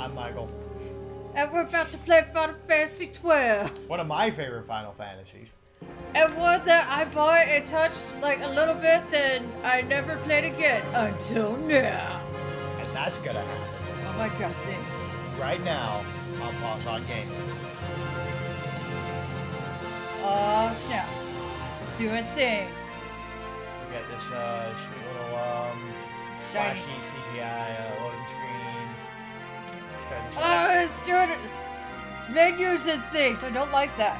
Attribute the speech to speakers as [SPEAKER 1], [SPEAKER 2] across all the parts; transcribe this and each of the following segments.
[SPEAKER 1] I'm Michael.
[SPEAKER 2] And we're about to play Final Fantasy 12.
[SPEAKER 1] One of my favorite Final Fantasies.
[SPEAKER 2] And one that I bought and touched like a little bit, then I never played again until now.
[SPEAKER 1] And that's gonna happen.
[SPEAKER 2] Oh my god, thanks.
[SPEAKER 1] Right now on Paws on Game.
[SPEAKER 2] Oh snap. Doing things.
[SPEAKER 1] We got this sweet little
[SPEAKER 2] Shiny.
[SPEAKER 1] flashy CGI loading screen.
[SPEAKER 2] Oh, it's doing menus and things. I don't like that.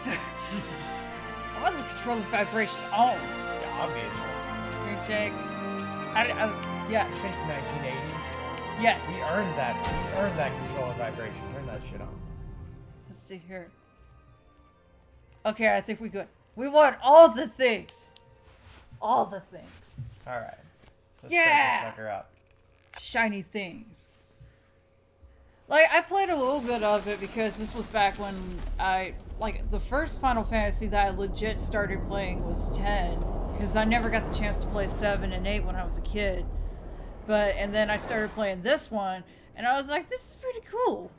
[SPEAKER 2] I want the controller vibration on.
[SPEAKER 1] Yeah, obviously.
[SPEAKER 2] Screen shake. Yes.
[SPEAKER 1] Since the 1980s.
[SPEAKER 2] Yes.
[SPEAKER 1] We earned that. We earned that controller vibration. Turn that shit on.
[SPEAKER 2] Let's see here. Okay, I think we're good. We want all the things. All the things.
[SPEAKER 1] Alright. Let's
[SPEAKER 2] Yeah!
[SPEAKER 1] start this sucker up.
[SPEAKER 2] Shiny things. Like, I played a little bit of it because this was back when the first Final Fantasy that I legit started playing was 10. Because I never got the chance to play 7 and 8 when I was a kid. And then I started playing this one, and I was like, this is pretty cool.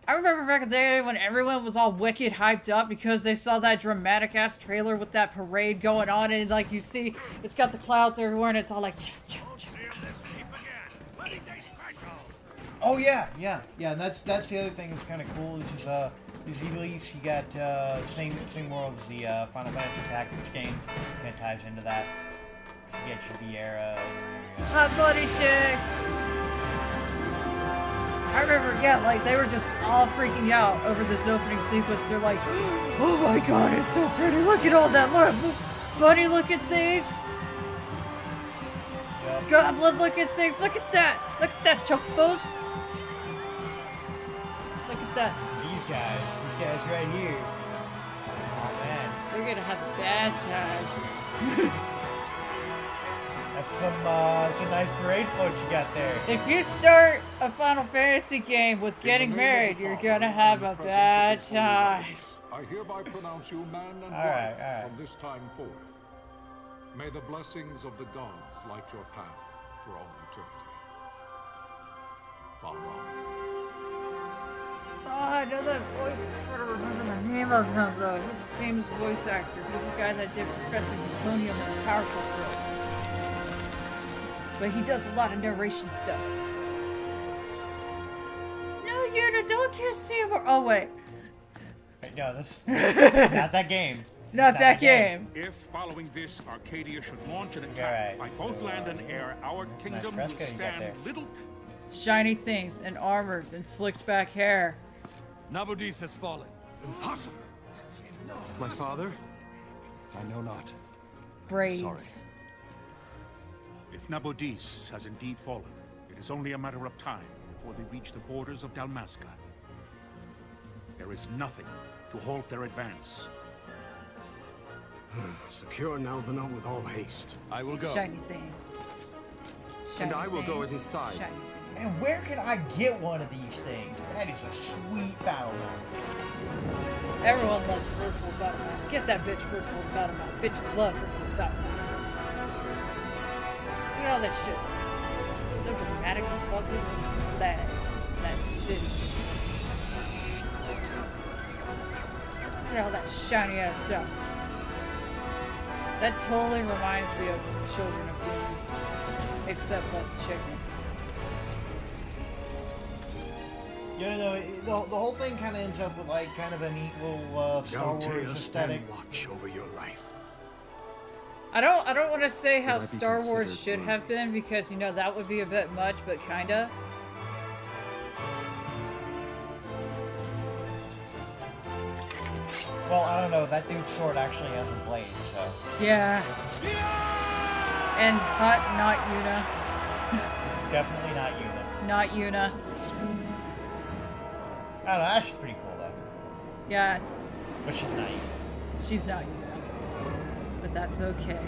[SPEAKER 2] I remember back in the day when everyone was all wicked hyped up because they saw that dramatic ass trailer with that parade going on, and like you see, it's got the clouds everywhere, and it's all like, cha, cha, cha.
[SPEAKER 1] Oh yeah, and that's the other thing that's kind of cool. These Evilise, you got same world as the Final Fantasy Tactics games. Kind of ties into that. So you get your Vieira and your,
[SPEAKER 2] Hot buddy chicks. I remember, like they were just all freaking out over this opening sequence. They're like, oh my god, it's so pretty. Look at all that bunny looking things.
[SPEAKER 1] Yep.
[SPEAKER 2] Goblin looking things. Look at that. Look at that, chocobos. Look at that.
[SPEAKER 1] These guys right here. Oh man,
[SPEAKER 2] They're gonna have a bad time.
[SPEAKER 1] that's some nice parade floats you got there.
[SPEAKER 2] If you start a Final Fantasy game with getting married, you're gonna have a bad time.
[SPEAKER 3] I hereby pronounce you man and
[SPEAKER 1] All
[SPEAKER 3] wife
[SPEAKER 1] right.
[SPEAKER 3] from this time forth. May the blessings of the gods light your path for all eternity. Farewell.
[SPEAKER 2] Oh, I know that voice. I'm trying to remember the name of him, though. He's a famous voice actor. He's the guy that did Professor Plutonium in Powerful Girls. But he does a lot of narration stuff. No, you're don't kiss him. Oh, wait.
[SPEAKER 1] Wait, no, this not that game.
[SPEAKER 2] Not that game.
[SPEAKER 4] If, following this, Arcadia should launch an
[SPEAKER 1] All
[SPEAKER 4] attack
[SPEAKER 1] right,
[SPEAKER 4] by both
[SPEAKER 1] so,
[SPEAKER 4] land and air, our kingdom
[SPEAKER 1] fresco
[SPEAKER 4] will
[SPEAKER 1] you got there.
[SPEAKER 4] stand little...
[SPEAKER 2] Shiny things and armors and slicked back hair.
[SPEAKER 5] Nabudis has fallen.
[SPEAKER 4] Impossible!
[SPEAKER 5] My father? I know not.
[SPEAKER 2] Braids.
[SPEAKER 5] Sorry.
[SPEAKER 4] If Nabudis has indeed fallen, it is only a matter of time before they reach the borders of Dalmasca. There is nothing to halt their advance.
[SPEAKER 6] Secure Nalbina with all haste.
[SPEAKER 5] I will go.
[SPEAKER 2] Shiny things.
[SPEAKER 5] And
[SPEAKER 2] Shiny
[SPEAKER 5] I will go at
[SPEAKER 2] things.
[SPEAKER 5] his side.
[SPEAKER 2] Shiny things.
[SPEAKER 1] And where can I get one of these things? That is a sweet battle map.
[SPEAKER 2] Everyone loves virtual battle maps. Get that bitch virtual battle map. Bitches love virtual battle maps. Look at all this shit. So dramatic and fucking with flags. That city. Look at all that shiny ass stuff. That totally reminds me of Children of Doom. Except less chicken.
[SPEAKER 1] You know, the whole thing kind of ends up with like kind of a neat little Star Wars aesthetic.
[SPEAKER 6] Watch over your life.
[SPEAKER 2] I don't want to say how
[SPEAKER 5] It might be
[SPEAKER 2] Star Wars
[SPEAKER 5] considered
[SPEAKER 2] should have been because, you know, that would be a bit much, but kinda.
[SPEAKER 1] Well, I don't know. That dude's sword actually has a blade, so.
[SPEAKER 2] Yeah. And hot, not Yuna.
[SPEAKER 1] Definitely not Yuna.
[SPEAKER 2] Not Yuna.
[SPEAKER 1] I don't know. Ash is pretty cool though,
[SPEAKER 2] Yeah,
[SPEAKER 1] but she's not Yuna.
[SPEAKER 2] she's not Yuna. But that's okay.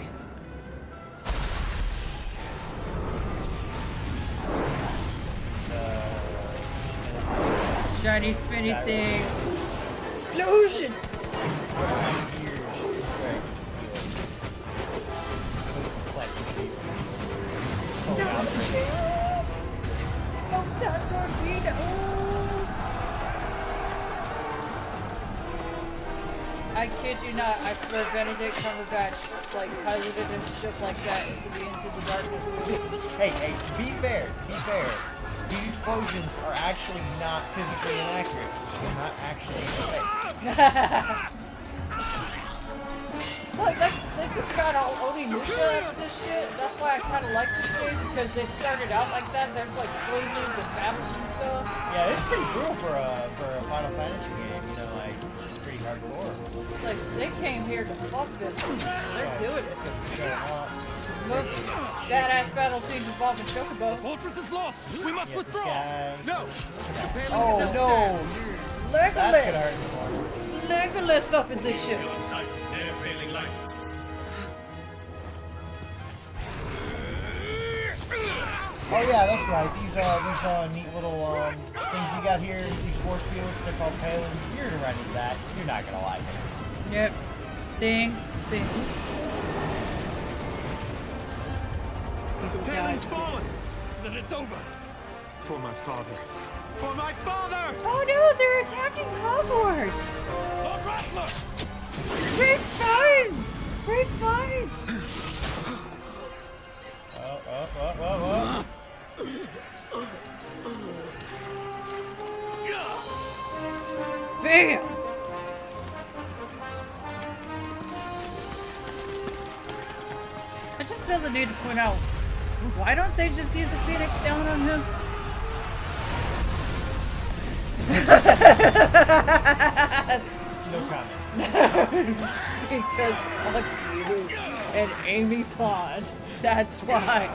[SPEAKER 2] Shiny spinny
[SPEAKER 1] Gyro.
[SPEAKER 2] things. Explosions! Don't touch torpedo! I kid you not, I swear Benedict Cumberbatch like piloted and shit like that into the Into the Darkness movie.
[SPEAKER 1] Hey, be fair. These explosions are actually not physically inaccurate. They're not actually fake.
[SPEAKER 2] Like, they just got all Onimusha after this shit. That's why I kind of like this game, because they started out like that. There's like explosions and battles and stuff.
[SPEAKER 1] Yeah, it's pretty cool for a Final Fantasy game. You know, like pretty hardcore.
[SPEAKER 2] Like, they came here to fuck this. They're doing it. Most badass battle scenes involving Chocobo.
[SPEAKER 5] Fortress is lost! We must
[SPEAKER 1] Yeah, this
[SPEAKER 5] withdraw!
[SPEAKER 1] guy.
[SPEAKER 5] No!
[SPEAKER 1] Oh no! That's gonna hurt me more.
[SPEAKER 2] Legolas up in this shit.
[SPEAKER 1] Oh yeah, that's right. These neat little things you got here, these force fields, they're called palins. You're gonna run into that. You're not gonna like it.
[SPEAKER 2] Yep. Things.
[SPEAKER 5] Palin's fallen! Then it's over! For my father. For my father!
[SPEAKER 2] Oh no, they're attacking Hogwarts!
[SPEAKER 5] Lord Rattler!
[SPEAKER 2] Great finds! Great finds!
[SPEAKER 1] Oh.
[SPEAKER 2] Bam! I just feel the need to point out, why don't they just use a Phoenix down on him?
[SPEAKER 1] No comment.
[SPEAKER 2] Because fuck you and Amy Pond. That's why.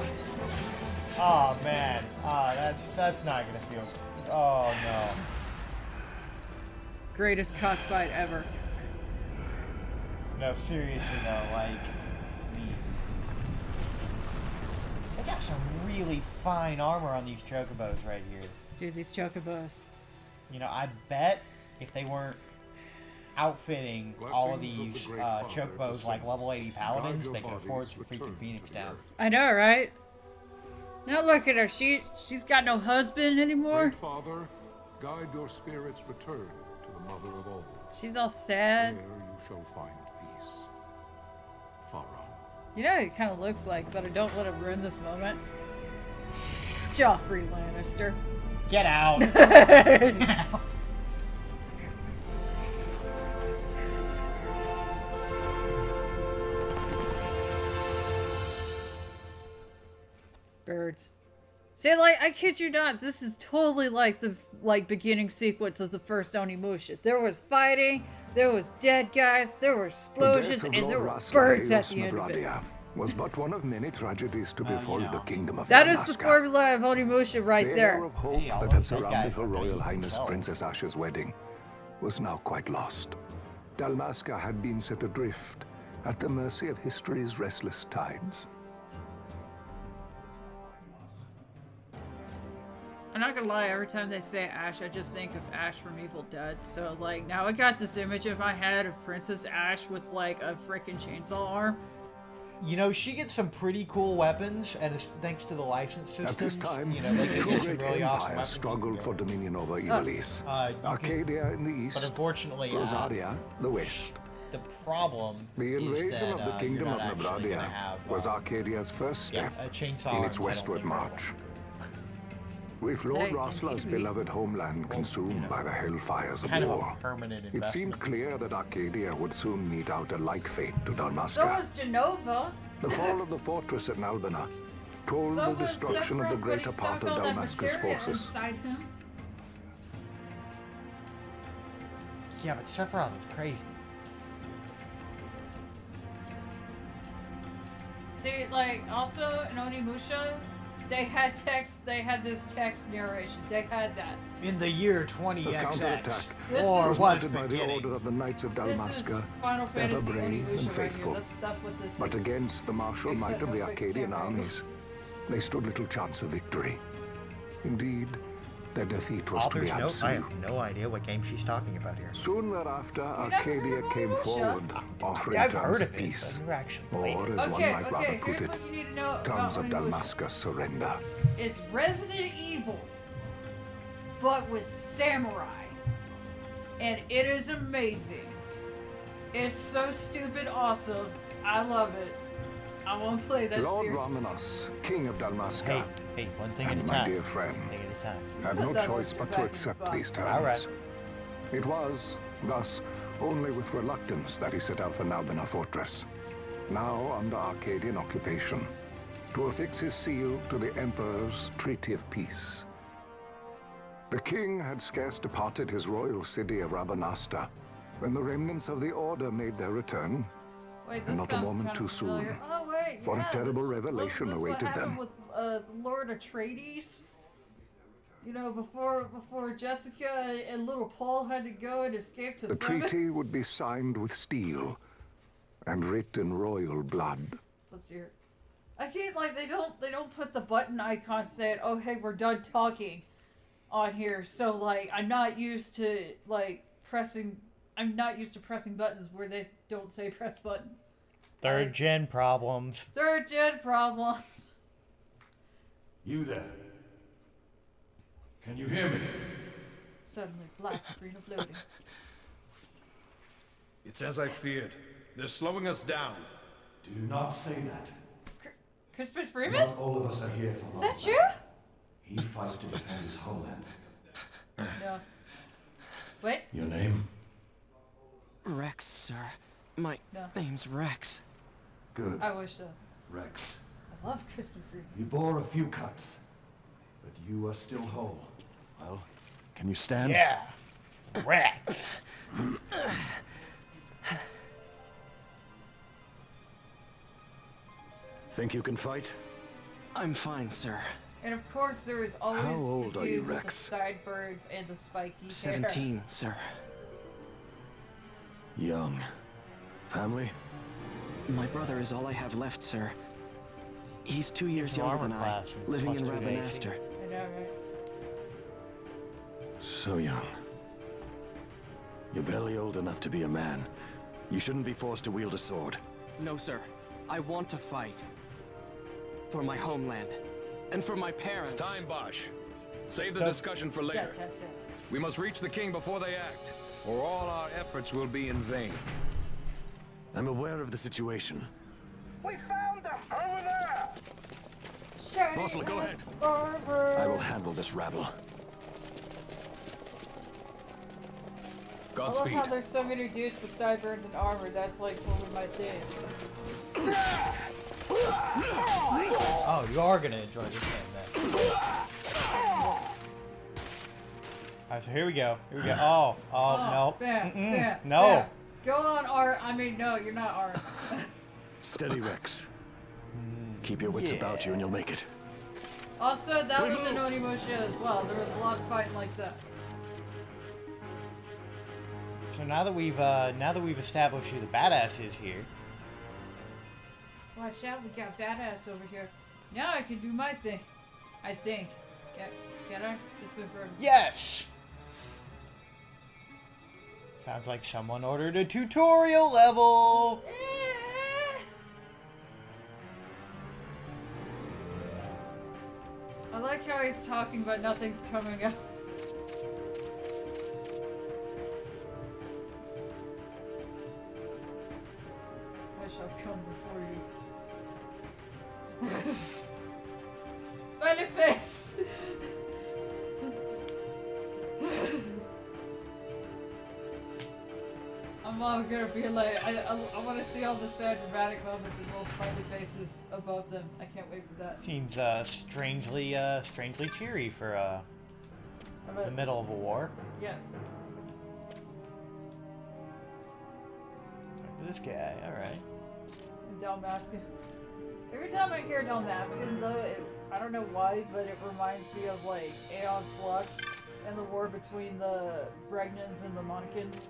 [SPEAKER 1] Oh man. That's not gonna feel. Oh no.
[SPEAKER 2] Greatest cockfight ever.
[SPEAKER 1] No, seriously though, like, they got some really fine armor on these chocobos right here.
[SPEAKER 2] Dude, these chocobos.
[SPEAKER 1] You know, I bet if they weren't outfitting all of
[SPEAKER 3] Blessings of
[SPEAKER 1] these
[SPEAKER 3] the Great Father
[SPEAKER 1] chocobos
[SPEAKER 3] descend.
[SPEAKER 1] like level 80 paladins,
[SPEAKER 3] Guide
[SPEAKER 1] they
[SPEAKER 3] your
[SPEAKER 1] could afford
[SPEAKER 3] bodies
[SPEAKER 1] some
[SPEAKER 3] return
[SPEAKER 1] freaking
[SPEAKER 3] to
[SPEAKER 1] Phoenix
[SPEAKER 3] the
[SPEAKER 1] down.
[SPEAKER 3] earth.
[SPEAKER 2] I know, right? Now look at her. She's got no husband anymore.
[SPEAKER 3] Great Father, guide your spirits return to the Mother of all.
[SPEAKER 2] She's all
[SPEAKER 3] There
[SPEAKER 2] sad.
[SPEAKER 3] you shall find peace. Far on.
[SPEAKER 2] You know what it kind of looks like, but I don't want to ruin this moment. Joffrey Lannister.
[SPEAKER 1] Get out!
[SPEAKER 2] Birds. See, like, I kid you not, this is totally like the beginning sequence of the first Onimusha. There was fighting, there was dead guys, there were explosions, and there were birds at the end of it.
[SPEAKER 7] Was but one of many tragedies to befall the kingdom of
[SPEAKER 2] That is the
[SPEAKER 7] Dalmasca.
[SPEAKER 2] formula of Onimusha right
[SPEAKER 7] The air
[SPEAKER 2] there.
[SPEAKER 7] of hope
[SPEAKER 1] Hey, all
[SPEAKER 7] that had
[SPEAKER 1] those dead
[SPEAKER 7] surrounded
[SPEAKER 1] guys
[SPEAKER 7] Her
[SPEAKER 1] are gonna
[SPEAKER 7] Royal
[SPEAKER 1] eat
[SPEAKER 7] Highness
[SPEAKER 1] themselves.
[SPEAKER 7] Princess Asha's wedding was now quite lost. Dalmasca had been set adrift at the mercy of history's restless tides.
[SPEAKER 2] I'm not gonna lie, every time they say Ash, I just think of Ash from Evil Dead. So, like, now I got this image in my head of Princess Ash with, like, a freaking chainsaw arm.
[SPEAKER 1] You know, she gets some pretty cool weapons, and it's thanks to the license systems.
[SPEAKER 7] At this time,
[SPEAKER 1] you know, they can
[SPEAKER 7] two
[SPEAKER 1] get some
[SPEAKER 7] great
[SPEAKER 1] really awesome
[SPEAKER 7] empires
[SPEAKER 1] weapons.
[SPEAKER 7] struggled for dominion over Ivalice.
[SPEAKER 1] you can-
[SPEAKER 7] Arcadia in the east,
[SPEAKER 1] But unfortunately,
[SPEAKER 7] Rosaria the west.
[SPEAKER 1] the problem
[SPEAKER 7] The
[SPEAKER 1] is
[SPEAKER 7] invasion
[SPEAKER 1] that
[SPEAKER 7] of the
[SPEAKER 1] you're
[SPEAKER 7] kingdom
[SPEAKER 1] not
[SPEAKER 7] of
[SPEAKER 1] actually
[SPEAKER 7] Nebradia
[SPEAKER 1] gonna have,
[SPEAKER 7] was Arcadia's first
[SPEAKER 1] yeah,
[SPEAKER 7] step
[SPEAKER 1] a chainsaw
[SPEAKER 7] in
[SPEAKER 1] arms,
[SPEAKER 7] its
[SPEAKER 1] I don't
[SPEAKER 7] westward
[SPEAKER 1] think are
[SPEAKER 7] march. With Lord
[SPEAKER 2] Dang,
[SPEAKER 7] Rossla's
[SPEAKER 2] maybe.
[SPEAKER 7] beloved homeland consumed by the hellfires of
[SPEAKER 1] kind of
[SPEAKER 7] war,
[SPEAKER 1] a permanent
[SPEAKER 7] it
[SPEAKER 1] investment.
[SPEAKER 7] seemed clear that Arcadia would soon mete out a like fate to
[SPEAKER 2] So
[SPEAKER 7] Dalmasca.
[SPEAKER 2] was Genova.
[SPEAKER 7] The fall of the fortress at Nalbina told
[SPEAKER 2] So
[SPEAKER 7] the
[SPEAKER 2] was
[SPEAKER 7] destruction of the
[SPEAKER 2] Sephiroth when
[SPEAKER 7] greater
[SPEAKER 2] he
[SPEAKER 7] part
[SPEAKER 2] stuck
[SPEAKER 7] of
[SPEAKER 2] all that
[SPEAKER 7] Dalmasca's
[SPEAKER 2] materia
[SPEAKER 7] forces.
[SPEAKER 2] inside him.
[SPEAKER 1] Yeah, but Sephiroth is crazy.
[SPEAKER 2] See, like, also in Onimusha, they had text, they had this text narration. They had that.
[SPEAKER 1] In the year
[SPEAKER 7] The
[SPEAKER 1] 20XX,
[SPEAKER 7] counterattack
[SPEAKER 2] This
[SPEAKER 1] or
[SPEAKER 2] is-
[SPEAKER 1] was
[SPEAKER 7] led by the
[SPEAKER 1] beginning.
[SPEAKER 7] order of the Knights of
[SPEAKER 2] This is
[SPEAKER 7] Dalmasca,
[SPEAKER 2] Final
[SPEAKER 7] ever
[SPEAKER 2] Fantasy
[SPEAKER 7] brave
[SPEAKER 2] Onimusha
[SPEAKER 7] and
[SPEAKER 2] right here.
[SPEAKER 7] faithful.
[SPEAKER 2] That's what this
[SPEAKER 7] But
[SPEAKER 2] is.
[SPEAKER 7] against the martial might
[SPEAKER 2] Except
[SPEAKER 7] of the
[SPEAKER 2] for fixed
[SPEAKER 7] Arcadian
[SPEAKER 2] camera
[SPEAKER 7] armies,
[SPEAKER 2] angles.
[SPEAKER 7] they stood little chance of victory. Indeed, their defeat was to
[SPEAKER 1] Author's
[SPEAKER 7] be
[SPEAKER 1] note, I
[SPEAKER 7] absolute.
[SPEAKER 1] have no idea what game she's talking about here.
[SPEAKER 7] Soon thereafter,
[SPEAKER 2] never
[SPEAKER 7] Arcadia
[SPEAKER 2] heard of
[SPEAKER 7] came
[SPEAKER 2] Onimusha?
[SPEAKER 7] forward, offering
[SPEAKER 1] I've
[SPEAKER 7] terms
[SPEAKER 1] heard
[SPEAKER 7] of
[SPEAKER 1] of it,
[SPEAKER 7] peace,
[SPEAKER 1] but never actually played
[SPEAKER 7] or
[SPEAKER 1] it.
[SPEAKER 7] as one
[SPEAKER 2] Okay,
[SPEAKER 7] might rather
[SPEAKER 2] okay,
[SPEAKER 7] put
[SPEAKER 2] here's
[SPEAKER 7] it,
[SPEAKER 2] what you need to know
[SPEAKER 7] terms of
[SPEAKER 2] about Onimusha.
[SPEAKER 7] Dalmasca's surrender.
[SPEAKER 2] It's Resident Evil, but with samurai. And it is amazing. It's so stupid awesome. I love it. I won't play that
[SPEAKER 7] Lord
[SPEAKER 2] series.
[SPEAKER 7] Ramenas, King of Dalmasca,
[SPEAKER 1] Hey, one thing at a
[SPEAKER 7] and
[SPEAKER 1] time.
[SPEAKER 7] my dear friend,
[SPEAKER 1] One thing at a time.
[SPEAKER 7] had no
[SPEAKER 2] That
[SPEAKER 7] choice
[SPEAKER 2] was
[SPEAKER 7] but
[SPEAKER 2] back
[SPEAKER 7] to
[SPEAKER 2] in his
[SPEAKER 7] accept
[SPEAKER 2] box.
[SPEAKER 7] these terms.
[SPEAKER 1] All right.
[SPEAKER 7] It was, thus, only with reluctance that he set out for Nalbina Fortress, now under Arcadian occupation, to affix his seal to the Emperor's Treaty of Peace. The king had scarce departed his royal city of Rabanasta when the remnants of the Order made their return,
[SPEAKER 2] Wait,
[SPEAKER 7] and
[SPEAKER 2] this
[SPEAKER 7] not a
[SPEAKER 2] sounds
[SPEAKER 7] moment
[SPEAKER 2] kinda
[SPEAKER 7] too
[SPEAKER 2] familiar.
[SPEAKER 7] soon.
[SPEAKER 2] Oh wait,
[SPEAKER 7] For a
[SPEAKER 2] yeah,
[SPEAKER 7] terrible
[SPEAKER 2] this
[SPEAKER 7] revelation
[SPEAKER 2] what
[SPEAKER 7] awaited
[SPEAKER 2] happened
[SPEAKER 7] them.
[SPEAKER 2] with Lord Atreides. You know, before Jessica and little Paul had to go and escape to
[SPEAKER 7] The
[SPEAKER 2] Thremen.
[SPEAKER 7] treaty would be signed with steel and writ in royal blood.
[SPEAKER 2] Let's hear it. I can't they don't put the button icon saying, "Oh hey, we're done talking," on here. So like I'm not used to pressing buttons where they don't say press button.
[SPEAKER 1] Third gen problems.
[SPEAKER 2] Third gen problems.
[SPEAKER 8] You there? Can you hear me?
[SPEAKER 2] Suddenly, black screen of loading.
[SPEAKER 5] It's as I feared. They're slowing us down.
[SPEAKER 8] Do not say that.
[SPEAKER 2] Crispin Freeman?
[SPEAKER 8] Not all of us are here for
[SPEAKER 2] Is that
[SPEAKER 8] Rothbard.
[SPEAKER 2] true?
[SPEAKER 8] He fights to defend his homeland.
[SPEAKER 2] No. Wait.
[SPEAKER 8] Your name?
[SPEAKER 9] Rex, sir. My
[SPEAKER 2] No.
[SPEAKER 9] name's Rex.
[SPEAKER 8] Good.
[SPEAKER 2] I wish so.
[SPEAKER 8] Rex.
[SPEAKER 2] I love Crispin Freeman.
[SPEAKER 8] You bore a few cuts, but you are still whole. Well, can you stand?
[SPEAKER 1] Yeah. Rex.
[SPEAKER 8] Think you can fight?
[SPEAKER 9] I'm fine, sir.
[SPEAKER 2] And of course, there is always
[SPEAKER 8] How old
[SPEAKER 2] the
[SPEAKER 8] are you,
[SPEAKER 2] dude with the
[SPEAKER 8] Rex?
[SPEAKER 2] sideburns and the spiky hair.
[SPEAKER 9] 17, sir.
[SPEAKER 8] Young. Family?
[SPEAKER 9] My brother is all I have left, sir. He's 2 years
[SPEAKER 1] some
[SPEAKER 9] younger
[SPEAKER 1] armor
[SPEAKER 9] than I,
[SPEAKER 1] class and
[SPEAKER 9] living in
[SPEAKER 1] plus 2 to AC.
[SPEAKER 9] Rabanastre.
[SPEAKER 2] I know, right?
[SPEAKER 8] So young. You're barely old enough to be a man. You shouldn't be forced to wield a sword.
[SPEAKER 9] No, sir. I want to fight. For my homeland. And for my parents.
[SPEAKER 5] It's time, Bosch. Save the
[SPEAKER 1] Yep.
[SPEAKER 5] discussion for later.
[SPEAKER 2] Yeah.
[SPEAKER 5] We must reach the king before they act, or all our efforts will be in vain.
[SPEAKER 8] I'm aware of the situation.
[SPEAKER 10] We found them! Over there!
[SPEAKER 8] Mossel, go ahead.
[SPEAKER 2] Barber.
[SPEAKER 8] I will handle this rabble.
[SPEAKER 2] I love
[SPEAKER 5] Godspeed.
[SPEAKER 2] how there's so many dudes with sideburns and armor. That's like totally my thing.
[SPEAKER 1] Oh, you are gonna enjoy this game then. Alright, so here we go. Here we go. Oh, no.
[SPEAKER 2] Bam,
[SPEAKER 1] Mm-mm.
[SPEAKER 2] bam,
[SPEAKER 1] No.
[SPEAKER 2] bam. Go on, Art. I mean, no, you're not Art.
[SPEAKER 8] Steady, Rex. Keep your wits about you and you'll make it.
[SPEAKER 2] Also, that was an Onimusha as well. There was a lot of fighting like that.
[SPEAKER 1] So now that we've established who the badass is here,
[SPEAKER 2] Watch out, we got badass over here. Now I can do my thing. I think. Get her? It's been for.
[SPEAKER 1] yes. Sounds like someone ordered a tutorial level.
[SPEAKER 2] I like how he's talking, but nothing's coming up. I shall come before you. Smiley face! I'm all gonna be like, I want to see all the sad dramatic moments and little smiley faces above them. I can't wait for that.
[SPEAKER 1] Seems strangely cheery for the middle of a war.
[SPEAKER 2] Yeah.
[SPEAKER 1] Talk to this guy. All right.
[SPEAKER 2] Dalmascan. Every time I hear Dalmascan, though, I don't know why, but it reminds me of like Aeon Flux and the war between the Bregnans and the Monikins.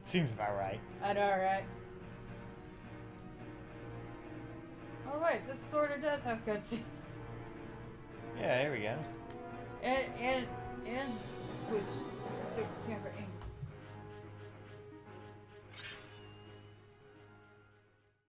[SPEAKER 1] Seems about right.
[SPEAKER 2] I know, right? Oh wait, this sort of does have cutscenes.
[SPEAKER 1] Yeah, here we go.
[SPEAKER 2] And switch fixed camera angle.